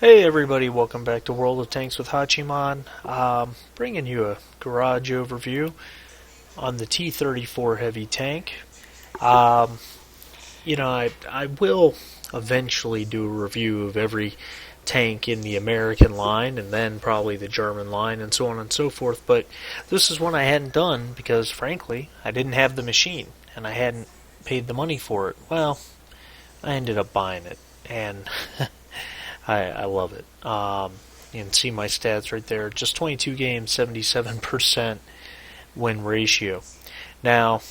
Hey everybody, welcome back to World of Tanks with Hachiman. Bringing you a garage overview on the T34 heavy tank. Um, I will eventually do a review of every tank in the American line and then probably the German line and so on and so forth, but this is one I hadn't done because, frankly, I didn't have the machine and I hadn't paid the money for it. Well, I ended up buying it, and I love it. You can see my stats right there. Just 22 games, 77% win ratio. Now,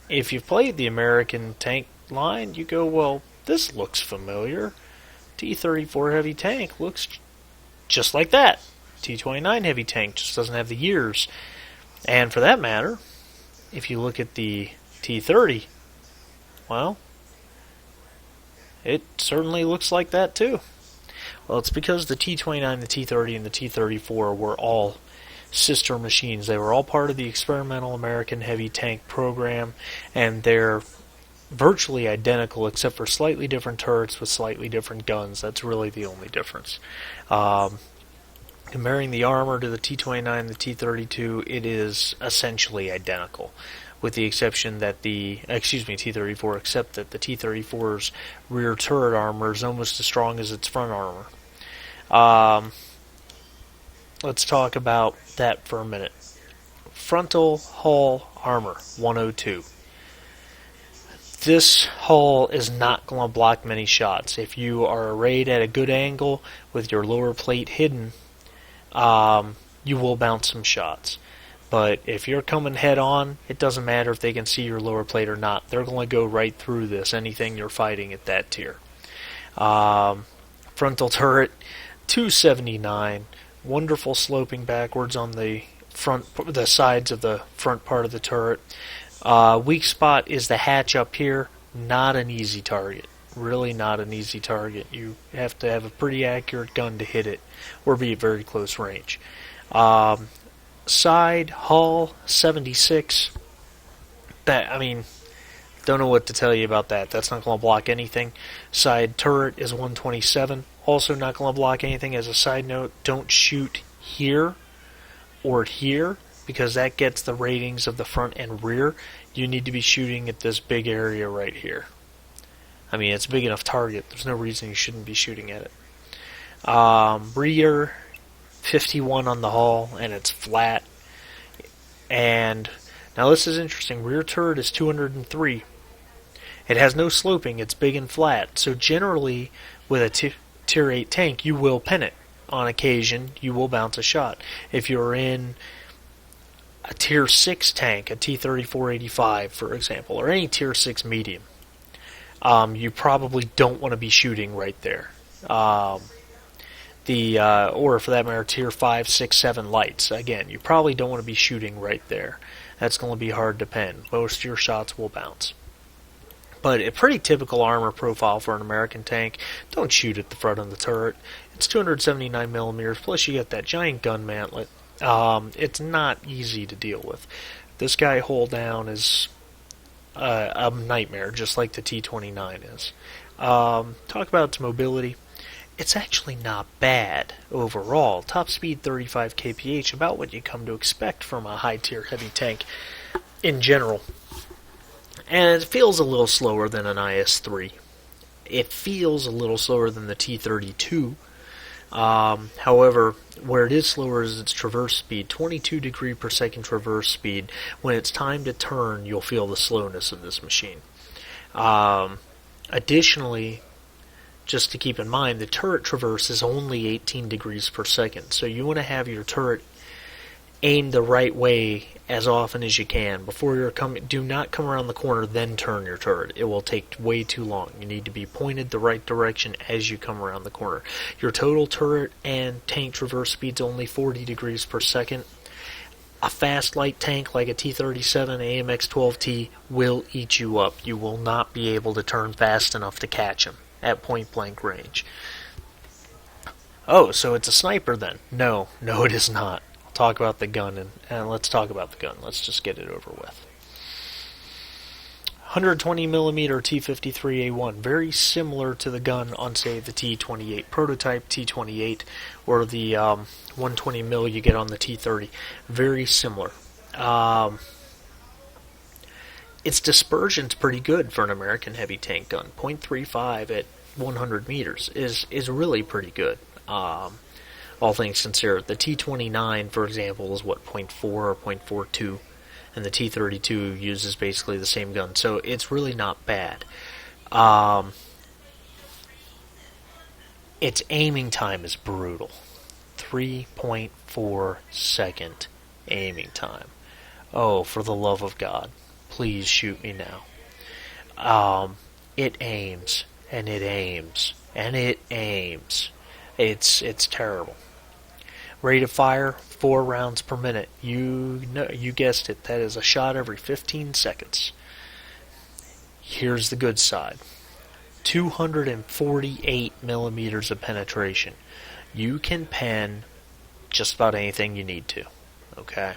if you've played the American tank line, you go, well, this looks familiar. T34 heavy tank looks just like that. T29 heavy tank just doesn't have the years. And for that matter, if you look at the T30, well, it certainly looks like that too. Well, it's because the T29, the T30, and the T34 were all sister machines. They were all part of the experimental American heavy tank program, and they're virtually identical except for slightly different turrets with slightly different guns. That's really the only difference. Comparing the armor to the T29 and the T32, it is essentially identical, with the exception that T34, except that the T34's rear turret armor is almost as strong as its front armor. Let's talk about that for a minute. Frontal hull armor, 102. This hull is not going to block many shots. If you are arrayed at a good angle with your lower plate hidden, you will bounce some shots. But if you're coming head on, it doesn't matter if they can see your lower plate or not. They're going to go right through this, anything you're fighting at that tier. Frontal turret, 279. Wonderful sloping backwards on the sides of the front part of the turret. Weak spot is the hatch up here. Not an easy target. Really not an easy target. You have to have a pretty accurate gun to hit it, or be at very close range. Side hull 76. Don't know what to tell you about that. That's not going to block anything. Side turret is 127. Also not going to block anything. As a side note, don't shoot here or here, because that gets the ratings of the front and rear. You need to be shooting at this big area right here. It's a big enough target. There's no reason you shouldn't be shooting at it. Rear 51 on the hull, and it's flat. And now this is interesting. Rear turret is 203. It has no sloping. It's big and flat. So generally, with a tier 8 tank, you will pin it. On occasion, you will bounce a shot. If you're in a tier 6 tank, a T34-85, for example, or any tier 6 medium, you probably don't want to be shooting right there. Or for that matter, tier 5, 6, 7 lights. Again, you probably don't want to be shooting right there. That's going to be hard to pin. Most of your shots will bounce. But a pretty typical armor profile for an American tank. Don't shoot at the front of the turret. It's 279 millimeters, plus you get that giant gun mantlet. It's not easy to deal with. This guy hull down is a nightmare, just like the T29 is. Talk about its mobility. It's actually not bad overall. Top speed 35 kph, about what you come to expect from a high tier heavy tank in general. And it feels a little slower than an IS-3. It feels a little slower than the T-32. However, where it is slower is its traverse speed. 22 degree per second traverse speed. When it's time to turn, you'll feel the slowness of this machine. Additionally, just to keep in mind, the turret traverse is only 18 degrees per second. So you want to have your turret aimed the right way as often as you can. Before you're coming, do not come around the corner, then turn your turret. It will take way too long. You need to be pointed the right direction as you come around the corner. Your total turret and tank traverse speed is only 40 degrees per second. A fast light tank like a T-37 AMX-12T will eat you up. You will not be able to turn fast enough to catch him at point blank range. Oh, so it's a sniper then? No, it is not. Talk about the gun, and let's talk about the gun. Let's just get it over with. 120 millimeter T53A1, very similar to the gun on, say, the T28 prototype, T28, or the 120 mil you get on the T30. Very similar. Its dispersion's pretty good for an American heavy tank gun. 0.35 at 100 meters is really pretty good. All things considered, the T29, for example, is what, 0.4 or 0.42, and the T32 uses basically the same gun, so it's really not bad. Its aiming time is brutal. 3.4 second aiming time. Oh, for the love of God, please shoot me now. It aims, and it aims, and it aims. It's terrible. Rate of fire, 4 rounds per minute. You guessed it. That is a shot every 15 seconds. Here's the good side. 248 millimeters of penetration. You can pen just about anything you need to. Okay?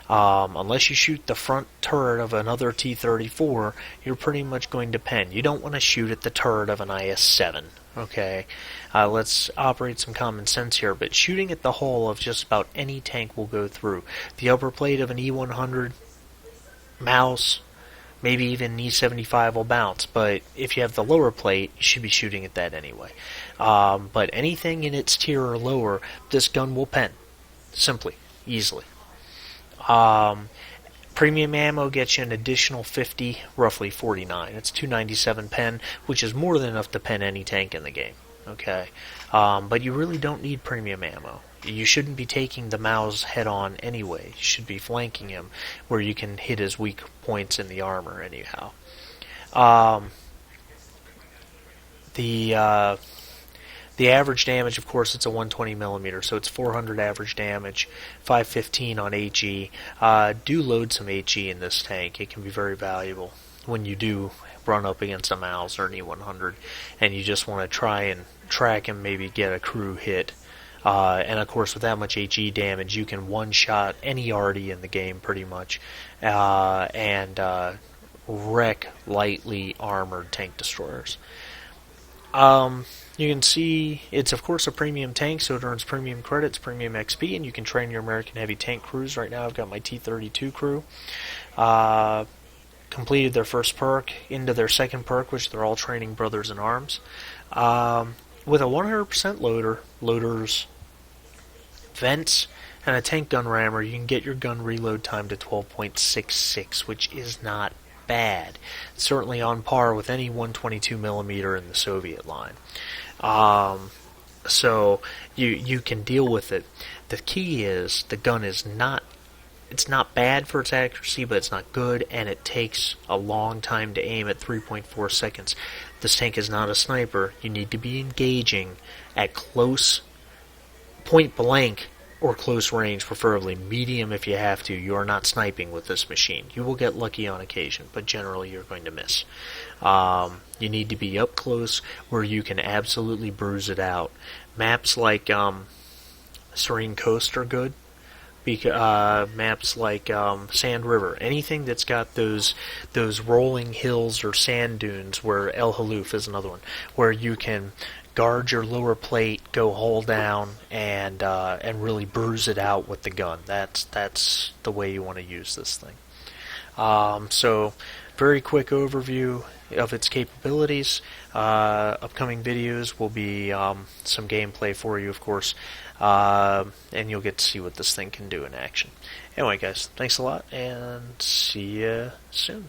Unless you shoot the front turret of another T34, you're pretty much going to pen. You don't want to shoot at the turret of an IS-7. Okay, let's operate some common sense here, but shooting at the hull of just about any tank will go through. The upper plate of an E100, mouse, maybe even an E75 will bounce, but if you have the lower plate, you should be shooting at that anyway. But anything in its tier or lower, this gun will pen. Simply, easily. Premium ammo gets you an additional 50, roughly 49. It's 297 pen, which is more than enough to pen any tank in the game. Okay, but you really don't need premium ammo. You shouldn't be taking the Mao's head-on anyway. You should be flanking him where you can hit his weak points in the armor anyhow. The average damage, of course, it's a 120 millimeter, so it's 400 average damage, 515 on HE. Do load some HE in this tank. It can be very valuable when you do run up against a Mouse or an E100, and you just want to try and track and maybe get a crew hit. And of course, with that much HE damage, you can one-shot any arty in the game pretty much, and wreck lightly armored tank destroyers. You can see it's, of course, a premium tank, so it earns premium credits, premium XP, and you can train your American heavy tank crews. Right now I've got my T32 crew. Completed their first perk, into their second perk, which they're all training brothers in arms. With a 100% loaders, vents, and a tank gun rammer, you can get your gun reload time to 12.66, which is not bad. Certainly on par with any 122 millimeter in the Soviet line. So you can deal with it. The key is the gun is not, it's not bad for its accuracy, but it's not good, and it takes a long time to aim at 3.4 seconds. This tank is not a sniper. You need to be engaging at close, point blank, or close range, preferably medium if you have to. You are not sniping with this machine. You will get lucky on occasion, but generally you're going to miss. You need to be up close where you can absolutely bruise it out. Maps like Serene Coast are good. Maps like Sand River, anything that's got those rolling hills or sand dunes, where El Haluf is another one, where you can guard your lower plate, go hull down, and really bruise it out with the gun. That's the way you want to use this thing. So, very quick overview of its capabilities. Upcoming videos will be some gameplay for you, of course, and you'll get to see what this thing can do in action. Anyway, guys, thanks a lot, and see you soon.